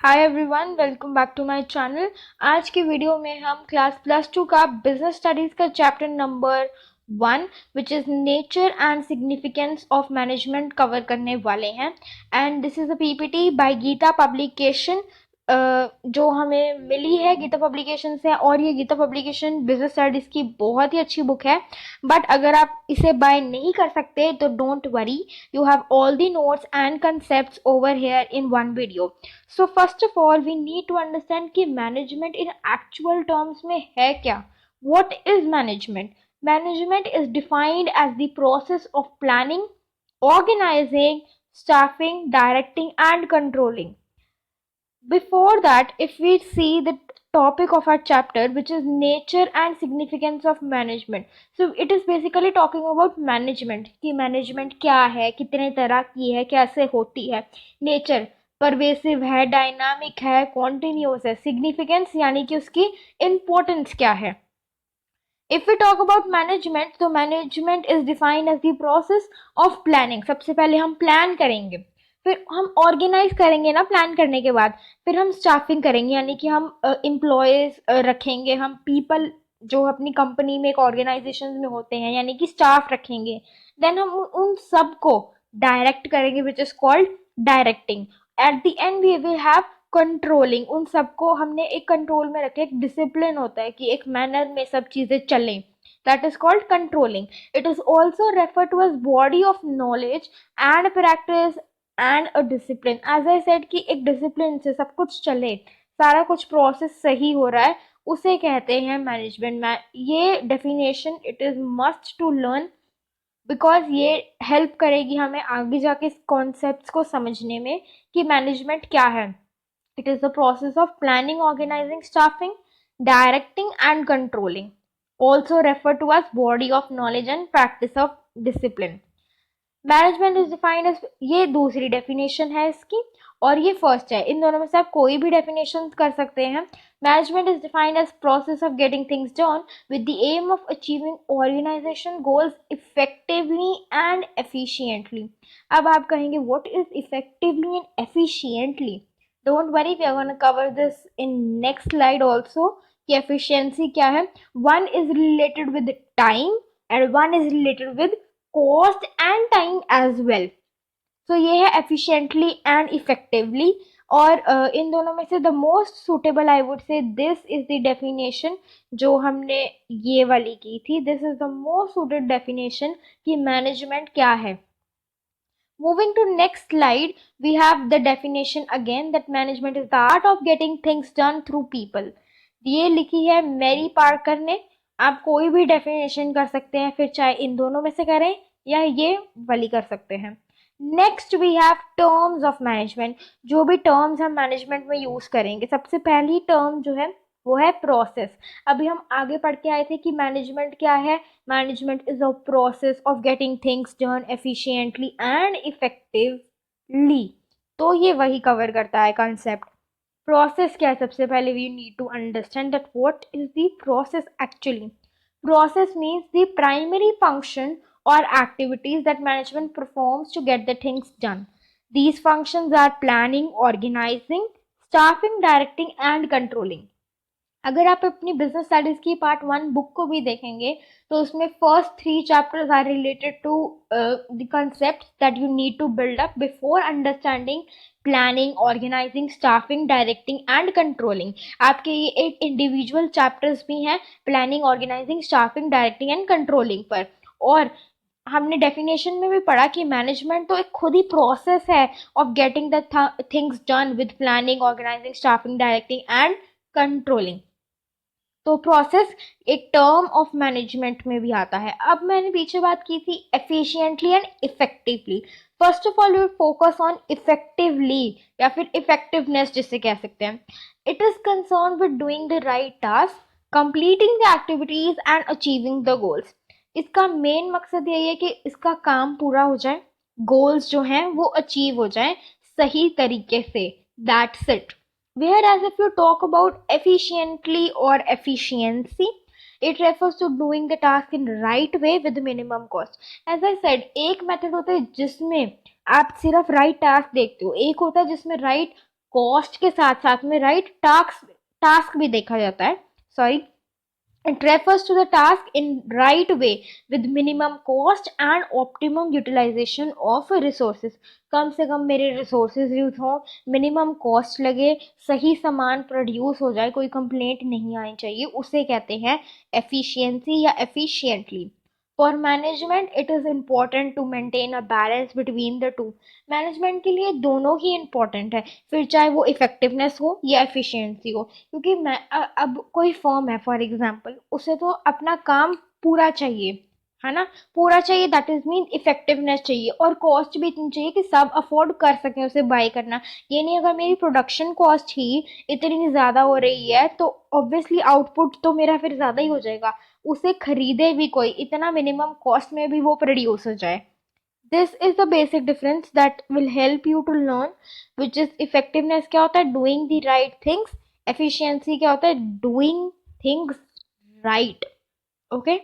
Hi everyone, welcome back to my channel. आज की video में हम क्लास +2 का बिजनेस स्टडीज का chapter number 1 which is nature and significance of management cover करने वाले हैं। And this is a PPT by Geeta publication जो हमें मिली है गीता पब्लिकेशन से। और ये गीता पब्लिकेशन बिजनेस स्टडीज की बहुत ही अच्छी बुक है। बट अगर आप इसे बाय नहीं कर सकते तो don't worry, you have all the notes and concepts over here in one video. So first of all we need to understand कि management in actual terms में है क्या। What is management? Management is defined as the process of planning, organizing, staffing, directing and controlling. Before that, if we see the topic of our chapter, which is nature and significance of management, so it is basically talking about management कि management क्या है, कितने तरह की है, कैसे होती है। nature परवेसिव है, डायनामिक है, कॉन्टिन्यूस है। सिग्निफिकेंस यानी कि उसकी इम्पोर्टेंस क्या है। If we talk about management, तो management is defined as the process of planning. सबसे पहले हम प्लान करेंगे, फिर हम ऑर्गेनाइज करेंगे ना, प्लान करने के बाद फिर हम स्टाफिंग करेंगे यानी कि हम एम्प्लॉयज रखेंगे, हम पीपल जो अपनी कंपनी में एक ऑर्गेनाइजेशन में होते हैं यानी कि स्टाफ रखेंगे। देन हम उन सबको डायरेक्ट करेंगे which is called directing. At the end we will have controlling. उन सबको हमने एक कंट्रोल में रखे, एक डिसिप्लिन होता है कि एक मैनर में सब चीजें चलें। That is called controlling. It is also refer to as body of knowledge and practice and a discipline. As I said कि एक डिसिप्लिन से सब कुछ चले, सारा कुछ प्रोसेस सही हो रहा है, उसे कहते हैं मैनेजमेंट। में ये definition it is must to learn, because ये हेल्प करेगी हमें आगे जाके इस कॉन्सेप्ट्स को समझने में कि मैनेजमेंट क्या है। It is the process of planning, organizing, staffing, directing and controlling. Also referred to as body of knowledge and practice of discipline. Management is defined as, ये दूसरी डेफिनेशन है इसकी और ये फर्स्ट है। इन दोनों में से आप कोई भी डेफिनेशन कर सकते हैं। Management is defined as process of getting things done with the aim of achieving organisation goals effectively and efficiently. अब आप कहेंगे what is effectively and efficiently. Don't worry, we are gonna cover this in next slide also कि efficiency क्या है। One is related with time and one is related with cost and time as well. So ये है efficiently and effectively। और इन दोनों में से the most suitable I would say this is the definition जो हमने ये वाली की थी। This is the most suited definition कि management क्या है। Moving to next slide, we have the definition again that management is the art of getting things done through people। ये लिखी है मैरी पार्कर ने। आप कोई भी डेफिनेशन कर सकते हैं, फिर चाहे इन दोनों में से करें या ये वाली कर सकते हैं। Next we have terms of management. जो भी टर्म्स हम मैनेजमेंट में यूज करेंगे, सबसे पहली टर्म जो है वो है प्रोसेस। अभी हम आगे पढ़ के आए थे कि मैनेजमेंट क्या है। Management is a process of getting things done efficiently and effectively. तो ये वही कवर करता है कंसेप्ट। प्रोसेस क्या है, सबसे पहले we need to understand that what is the process actually. Process means the primary function or activities that management performs to get the things done. These functions are planning, organizing, staffing, directing and controlling. अगर आप अपनी business studies की part 1 book को भी देखेंगे तो उसमें first 3 chapters are related to the concept that you need to build up before understanding planning, organising, staffing, directing and controlling. आपके ये 8 इंडिविजुअल चैप्टर्स भी हैं planning, organising, staffing, directing and controlling पर। और हमने डेफिनेशन में भी पढ़ा कि मैनेजमेंट तो एक खुद ही प्रोसेस है of getting the things done with planning, organising, staffing, directing and controlling. तो प्रोसेस एक टर्म ऑफ मैनेजमेंट में भी आता है। अब मैंने पीछे बात की थी efficiently and effectively. First of all we focus on effectively या फिर इफेक्टिवनेस जिसे कह सकते हैं। It is concern with doing the right task, completing the activities and achieving the goals. इसका मेन मकसद यही है कि इसका काम पूरा हो जाए, गोल्स जो हैं वो अचीव हो जाए सही तरीके से। That's it. Whereas if you talk about efficiently or efficiency, it refers to doing the task in right way with minimum cost. As I said, एक मेथड होता है जिसमें आप सिर्फ राइट टास्क देखते हो, एक होता है जिसमें राइट कॉस्ट के साथ साथ में राइट टास्क टास्क भी देखा जाता है, sorry, it refers to the task in right way with minimum cost and optimum utilization of resources. कम से कम मेरे resources यूज हो, मिनिमम कॉस्ट लगे, सही सामान प्रोड्यूस हो जाए, कोई कंप्लेंट नहीं आनी चाहिए, उसे कहते हैं एफिशिएंसी या efficiently. For management it is important to maintain a balance between the two. Management के लिए दोनों ही इम्पोर्टेंट है, फिर चाहे वो इफेक्टिवनेस हो या एफिशिएंसी हो. क्योंकि मैं अब कोई फर्म है फॉर एग्जांपल, उसे तो अपना काम पूरा चाहिए, है ना, पूरा चाहिए, दैट इज मीन इफेक्टिवनेस चाहिए, और कॉस्ट भी इतनी चाहिए कि सब अफोर्ड कर सकें उसे बाय करना. ये नहीं अगर मेरी प्रोडक्शन कॉस्ट ही इतनी ज़्यादा हो रही है तो ऑब्वियसली आउटपुट तो मेरा फिर ज़्यादा ही हो जाएगा, उसे खरीदे भी कोई इतना मिनिमम कॉस्ट में भी वो प्रोड्यूस हो जाए. This is the basic difference that will help you to learn, which is effectiveness क्या होता है, doing the right things, efficiency क्या होता है, doing things right. Okay,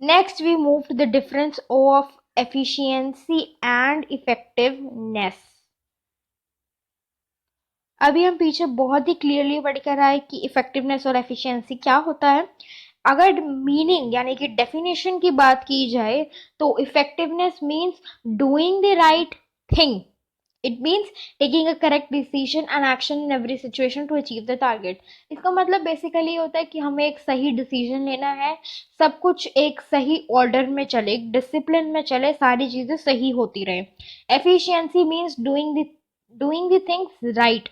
next we move to the difference of efficiency and effectiveness. अभी हम पीछे बहुत ही क्लियरली पढ़ कर आए कि इफेक्टिवनेस और एफिशिएंसी क्या होता है. अगर मीनिंग यानी कि डेफिनेशन की बात की जाए तो effectiveness means doing the right thing. It means taking a correct decision and action in every situation to achieve the target. इसका मतलब बेसिकली होता है कि हमें एक सही डिसीजन लेना है, सब कुछ एक सही ऑर्डर में चले, डिसिप्लिन में चले, सारी चीजें सही होती रहे. Efficiency means doing the things right.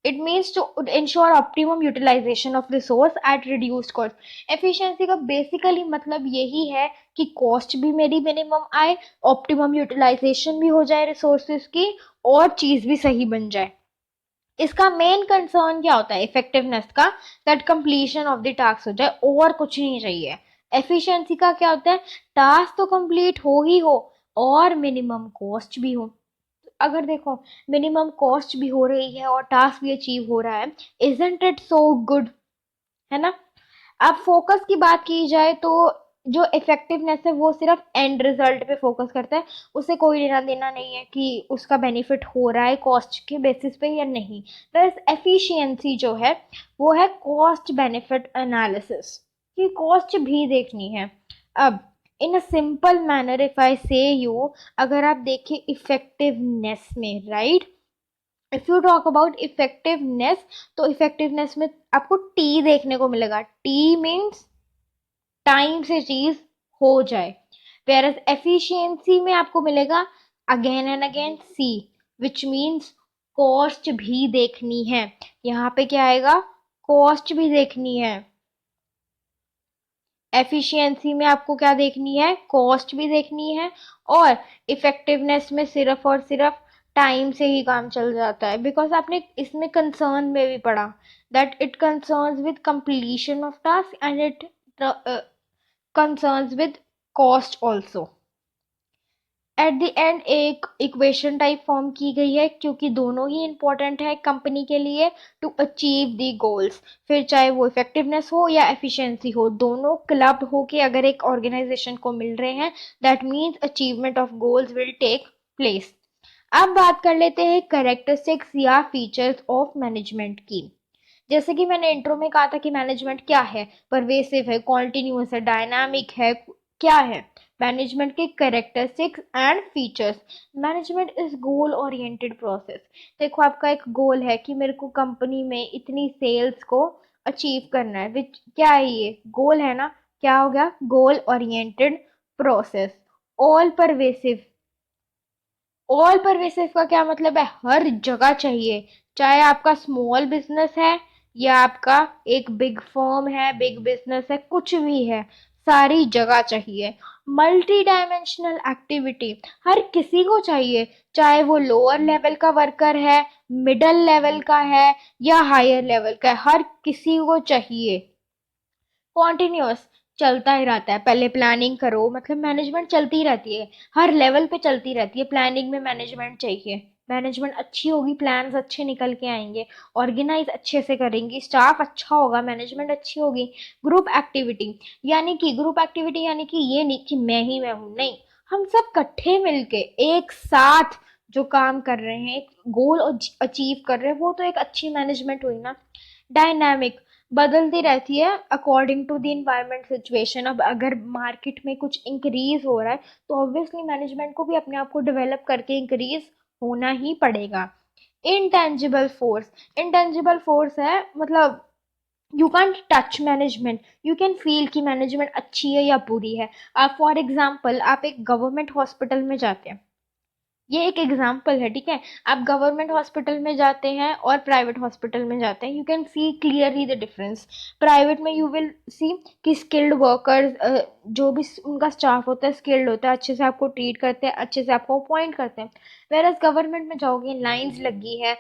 It means to ensure optimum utilization of resource at reduced cost. Efficiency का basically मतलब यही है कि cost भी मेरी minimum आए, optimum utilization भी हो जाए resources की, और चीज भी सही बन जाए. इसका मेन कंसर्न क्या होता है इफेक्टिवनेस का, that completion of the task हो जाए, और कुछ नहीं चाहिए. एफिशिएंसी का क्या होता है, टास्क तो कंप्लीट हो ही हो और मिनिमम कॉस्ट भी हो. अगर देखो मिनिमम कॉस्ट भी हो रही है और टास्क भी अचीव हो रहा है, इजंट इट सो गुड, है ना. अब फोकस की बात की जाए तो जो इफेक्टिवनेस है वो सिर्फ एंड रिजल्ट पे फोकस करता है, उसे कोई लेना देना नहीं है कि उसका बेनिफिट हो रहा है कॉस्ट के बेसिस पे या नहीं. बस एफिशिएंसी जो है वो है कॉस्ट बेनिफिट एनालिसिस, कि कॉस्ट भी देखनी है. अब in a simple manner if I say you, अगर आप देखें इफेक्टिवनेस में right, if you talk about effectiveness, तो इफेक्टिवनेस में आपको टी देखने को मिलेगा. टी मीन्स टाइम से चीज हो जाए, वेरस एफिशिएंसी में आपको मिलेगा again and again see, which means cost भी देखनी है. यहाँ पे क्या आएगा, कॉस्ट भी देखनी है. एफिशिएंसी में आपको क्या देखनी है, कॉस्ट भी देखनी है, और इफेक्टिवनेस में सिर्फ और सिर्फ टाइम से ही काम चल जाता है. बिकॉज आपने इसमें कंसर्न में भी पढ़ा that it concerns with completion of task and it concerns with cost also. Eight the and एक इक्वेशन टाइप फॉर्म की गई है क्योंकि दोनों ही इंपॉर्टेंट है कंपनी के लिए टू अचीव द गोल्स. फिर चाहे वो इफेक्टिवनेस हो या एफिशिएंसी हो, दोनों क्लब होके अगर एक ऑर्गेनाइजेशन को मिल रहे हैं, that means achievement of goals will take place. अब बात कर लेते हैं करेक्टरिस्टिक्स या फीचर्स ऑफ मैनेजमेंट की. जैसे कि मैंने इंट्रो में कहा था कि मैनेजमेंट क्या है, परवेसिव है, कॉन्टिन्यूस है, डायनामिक है, क्या है. मैनेजमेंट के characteristics and features. Management is goal oriented process. देखो आपका एक गोल है कि मेरे को कंपनी में इतनी सेल्स को अचीव करना है, विच क्या है, ये गोल है ना. क्या हो गया, goal oriented process. All pervasive. All pervasive का क्या मतलब है, हर जगह चाहिए, चाहे आपका स्मॉल बिजनेस है या आपका एक बिग फर्म है, बिग बिजनेस है, कुछ भी है, सारी जगह चाहिए. मल्टी डायमेंशनल एक्टिविटी हर किसी को चाहिए, चाहे वो लोअर लेवल का वर्कर है, मिडल लेवल का है या हायर लेवल का है, हर किसी को चाहिए. कॉन्टिन्यूस चलता ही रहता है, पहले प्लानिंग करो, मतलब मैनेजमेंट चलती रहती है, हर लेवल पे चलती रहती है. प्लानिंग में मैनेजमेंट चाहिए, मैनेजमेंट अच्छी होगी, प्लान्स अच्छे निकल के आएंगे, ऑर्गेनाइज अच्छे से करेंगी, स्टाफ अच्छा होगा, मैनेजमेंट अच्छी होगी. ग्रुप एक्टिविटी, यानी कि ग्रुप एक्टिविटी यानी कि ये नहीं कि मैं हूँ, नहीं, हम सब इकट्ठे मिलके एक साथ जो काम कर रहे हैं, एक गोल अचीव कर रहे हैं, वो तो एक अच्छी मैनेजमेंट हुई ना। डायनामिक, बदलती रहती है according to the environment situation. अब अगर मार्केट में कुछ इंक्रीज हो रहा है तो ऑब्वियसली मैनेजमेंट को भी अपने आप को डेवलप करके इंक्रीज होना ही पड़ेगा। इंटेंजिबल फोर्स, इंटेंजिबल फोर्स है मतलब you can touch management, you can feel कि मैनेजमेंट अच्छी है या बुरी है। आप फॉर एग्जाम्पल आप एक गवर्नमेंट हॉस्पिटल में जाते हैं, ये एक एग्जाम्पल है, ठीक है। आप गवर्नमेंट हॉस्पिटल में जाते हैं और प्राइवेट हॉस्पिटल में जाते हैं, you can see clearly the difference. Private में यू विल सी कि स्किल्ड वर्कर्स, जो भी उनका स्टाफ होता है स्किल्ड होता है, अच्छे से आपको ट्रीट करते हैं, अच्छे से आपको अपॉइंट करते हैं। वेरएज गवर्नमेंट में जाओगे, लाइंस लगी है,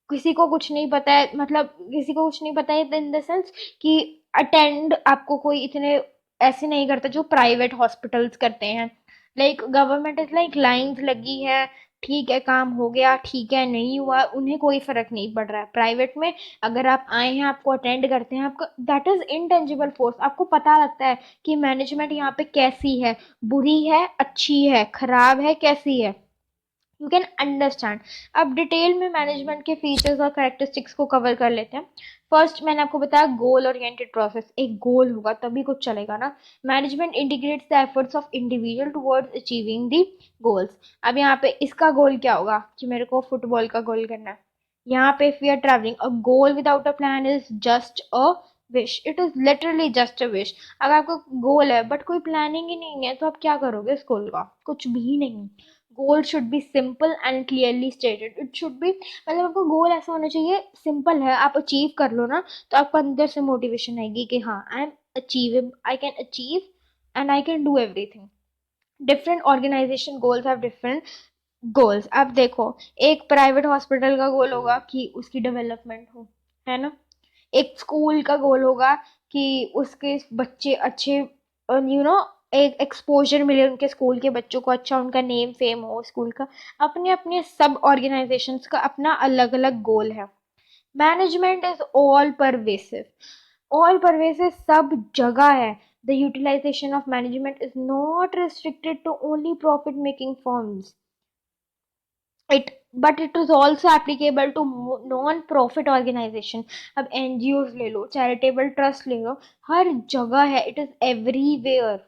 किसी को कुछ नहीं पता है, मतलब किसी को कुछ नहीं पता है इन द सेंस कि अटेंड आपको कोई इतने ऐसे नहीं करता जो प्राइवेट हॉस्पिटल्स करते हैं। Like government is like lines लगी है, ठीक है काम हो गया, ठीक है नहीं हुआ, उन्हें कोई फर्क नहीं पड़ रहा है। प्राइवेट में अगर आप आए हैं, आपको अटेंड करते हैं, आपको दैट इज इंटेंजिबल फोर्स, आपको पता लगता है कि मैनेजमेंट यहाँ पे कैसी है, बुरी है, अच्छी है, खराब है, कैसी है, यू कैन अंडरस्टैंड। अब डिटेल में मैनेजमेंट के फीचर्स और करेक्टरिस्टिक्स को कवर कर लेते हैं। फर्स्ट मैंने आपको बताया गोल ओरिएंटेड प्रोसेस, एक गोल होगा तभी कुछ चलेगा ना। Management integrates the efforts of individual towards achieving the goals. अब यहाँ पे इसका गोल क्या होगा कि मेरे को फुटबॉल का गोल करना है। यहाँ पे if we are travelling, a goal without a plan is just a wish, it is literally just a wish. अगर आपका गोल है बट कोई प्लानिंग ही नहीं है तो आप क्या करोगे उस गोल का, कुछ भी नहीं। Goal should be simple and clearly stated, it should be मतलब आपका गोल ऐसा होना चाहिए, सिंपल है, आप अचीव कर लो ना तो आपको अंदर से मोटिवेशन आएगी कि हाँ I am achieve, I can achieve and I can do everything. Different organisation goals have different goals. अब देखो, एक प्राइवेट हॉस्पिटल का गोल होगा कि उसकी डेवलपमेंट हो, है ना। एक स्कूल का गोल होगा कि उसके बच्चे अच्छे, एक एक्सपोजर मिले उनके स्कूल के बच्चों को, अच्छा उनका नेम फेम हो स्कूल का। अपने अपने सब ऑर्गेनाइजेशंस का अपना अलग अलग गोल है। मैनेजमेंट इज ऑल परवेसिव, सब जगह है। The utilisation of management is not restricted to only profit making firms, it but it is also applicable to non profit organisation. अब एनजीओज ले लो, चैरिटेबल ट्रस्ट ले लो, हर जगह है, इट इज एवरीवेयर।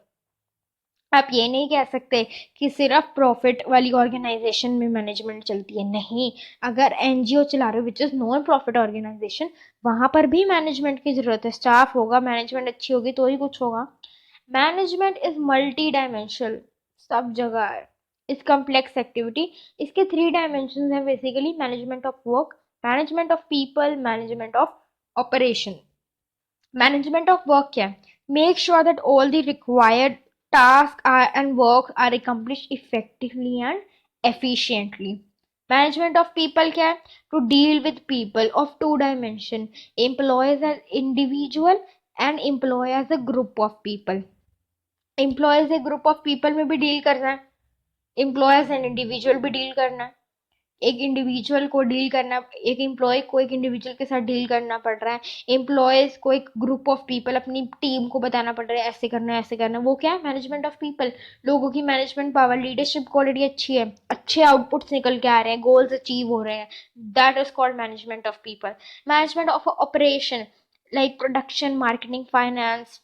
आप ये नहीं कह सकते कि सिर्फ प्रॉफिट वाली ऑर्गेनाइजेशन में मैनेजमेंट चलती है, नहीं। अगर एनजीओ चला रहे हो which is non profit organisation, वहां पर भी मैनेजमेंट की जरूरत है, स्टाफ होगा, मैनेजमेंट अच्छी होगी तो ही कुछ होगा। मैनेजमेंट इज मल्टी डायमेंशनल, सब जगह है, इस कम्प्लेक्स एक्टिविटी। इसके थ्री डायमेंशन है basically, management of work, management of people, management of operation. Management of work क्या है? Make sure that all the required task are and work are accomplished effectively and efficiently. Management of people क्या है? To deal with people of two dimension, employees as individual and employee as a group of people. Employees एक group of people में भी deal करना है, employees and individual भी deal करना है। एक इंडिविजुअल को डील करना, एक एम्प्लॉय को एक इंडिविजुअल के साथ डील करना पड़ रहा है, एम्प्लॉयज को एक ग्रुप ऑफ पीपल अपनी टीम को बताना पड़ रहा है ऐसे करना है ऐसे करना है, वो क्या है? Management of people. लोगों की मैनेजमेंट पावर, लीडरशिप क्वालिटी अच्छी है, अच्छे आउटपुट्स निकल के आ रहे हैं, गोल्स अचीव हो रहे हैं, that is called management of people. Management of operation, like production, marketing, finance,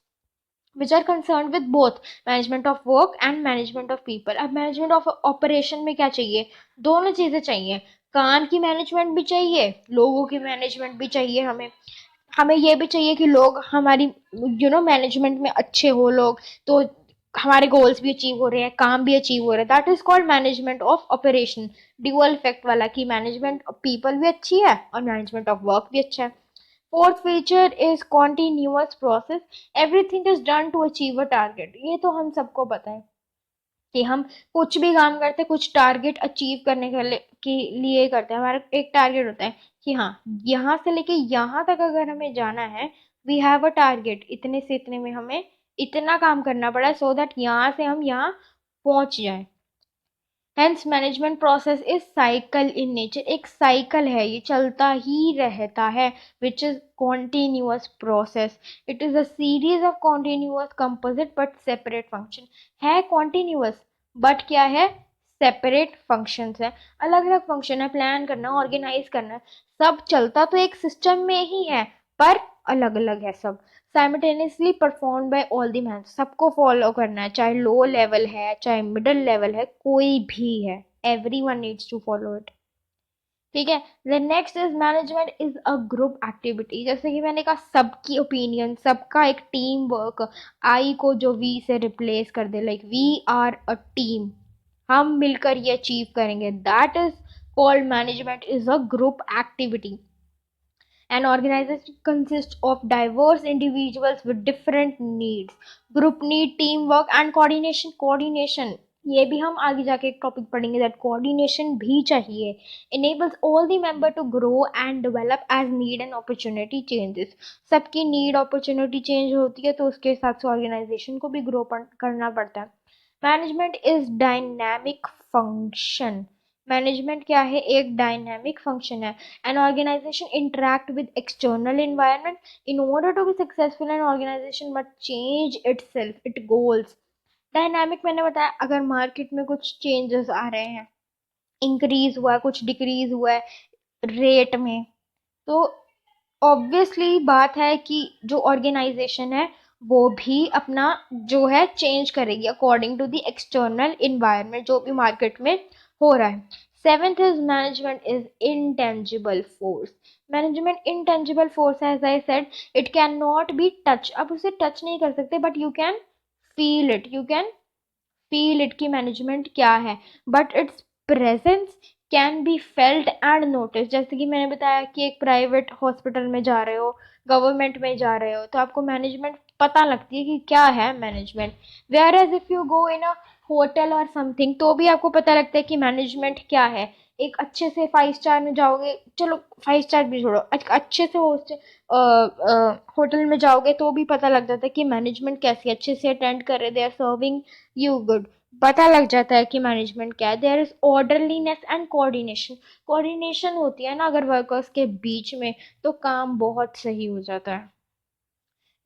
which are concerned with both management of work and management of people. अब management of operation में क्या चाहिए? दोनों चीजें चाहिए, काम की मैनेजमेंट भी चाहिए, लोगों की मैनेजमेंट भी चाहिए। हमें हमें ये भी चाहिए कि लोग हमारी मैनेजमेंट में अच्छे हो लोग, तो हमारे गोल्स भी अचीव हो रहे हैं, काम भी अचीव हो रहा है, that is called management of operation. Dual effect वाला कि मैनेजमेंट ऑफ पीपल भी अच्छी है और मैनेजमेंट ऑफ वर्क भी अच्छा है। Fourth feature is continuous process, everything is done to achieve a target. ये तो हम सबको पता है कि हम कुछ भी काम करते हैं कुछ टारगेट अचीव करने के लिए करते हैं। हमारा एक टारगेट होता है कि हाँ यहाँ से लेके यहाँ तक अगर हमें जाना है, वी हैव अ टारगेट, इतने से इतने में हमें इतना काम करना पड़ा सो दैट यहाँ से हम यहाँ पहुंच जाए। Hence management process is cycle in nature, एक साइकिल है, ये चलता ही रहता है, which is continuous process. It is a series of continuous composite but separate function. है कॉन्टिन्यूअस बट क्या है? सेपरेट फंक्शंस है, अलग अलग फंक्शन है, प्लान करना, ऑर्गेनाइज करना, सब चलता तो एक सिस्टम में ही है पर अलग अलग है सब। Simultaneously perform by all the man, सबको फॉलो करना है, चाहे लो लेवल है चाहे मिडिल लेवल है, कोई भी है, everyone needs to follow it. ठीक है। The next is management is a group activity, जैसे कि मैंने कहा सबकी ओपिनियन, सबका एक टीम वर्क, आई को जो वी से रिप्लेस कर दे, like we are a team, हम मिलकर ये अचीव करेंगे, that is called management is a group activity. An organization consists of diverse individuals with different needs. Group need teamwork and coordination. Coordination, ये भी हम आगे जाके एक टॉपिक पढ़ेंगे, दैट कोऑर्डिनेशन भी चाहिए। Enables all the member to grow and develop as need and opportunity changes, सबकी नीड अपॉर्चुनिटी चेंज होती है तो उसके हिसाब से ऑर्गेनाइजेशन को भी ग्रो करना पड़ता है। Management is dynamic function, management क्या है, एक डायनामिक फंक्शन है। An organisation interact with external environment, in order to be successful an organisation must change itself it goals. Dynamic मैंने बताया, अगर मार्केट में कुछ चेंजेस आ रहे हैं, इंक्रीज हुआ है, कुछ डिक्रीज हुआ है रेट में, तो ऑब्वियसली बात है कि जो ऑर्गेनाइजेशन है वो भी अपना जो है चेंज करेगी according to the external environment जो भी मार्केट में हो रहा है। Seventh is management is intangible force, management intangible force है, as I said it can not be touch, अब उसे टच नहीं कर सकते but you can feel it, you can feel it की मैनेजमेंट क्या है, but its presence can be felt and notice. जैसे कि मैंने बताया कि एक प्राइवेट हॉस्पिटल में जा रहे हो, गवर्नमेंट में जा रहे हो, तो आपको मैनेजमेंट पता लगती है कि क्या है management. Whereas if you go in a hotel और समथिंग, तो भी आपको पता लगता है कि मैनेजमेंट क्या है। एक अच्छे से 5 स्टार में जाओगे, चलो 5 स्टार भी छोड़ो, अच्छे से होटल में जाओगे तो भी पता लग जाता है कि मैनेजमेंट कैसी है, अच्छे से अटेंड कर रहे, they are serving you good, पता लग जाता है कि मैनेजमेंट क्या है। There is orderliness and coordination, coordination होती है ना अगर वर्कर्स के बीच में, तो काम बहुत सही हो जाता है।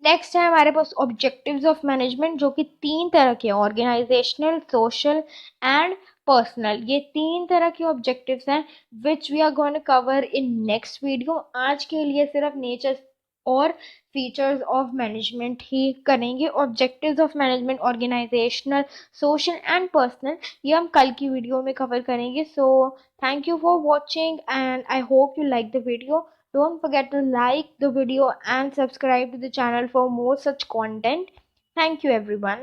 नेक्स्ट है हमारे पास ऑब्जेक्टिव्स ऑफ मैनेजमेंट, जो कि 3 तरह के, ऑर्गेनाइजेशनल, सोशल एंड पर्सनल, ये 3 तरह के ऑब्जेक्टिव्स हैं which we are going to cover in next video. आज के लिए सिर्फ नेचर और फीचर्स ऑफ मैनेजमेंट ही करेंगे। Objectives of management organisational, social and personal, ये हम कल की वीडियो में कवर करेंगे। So thank you for watching and I hope you like the video. Don't forget to like the video and subscribe to the channel for more such content. Thank you everyone.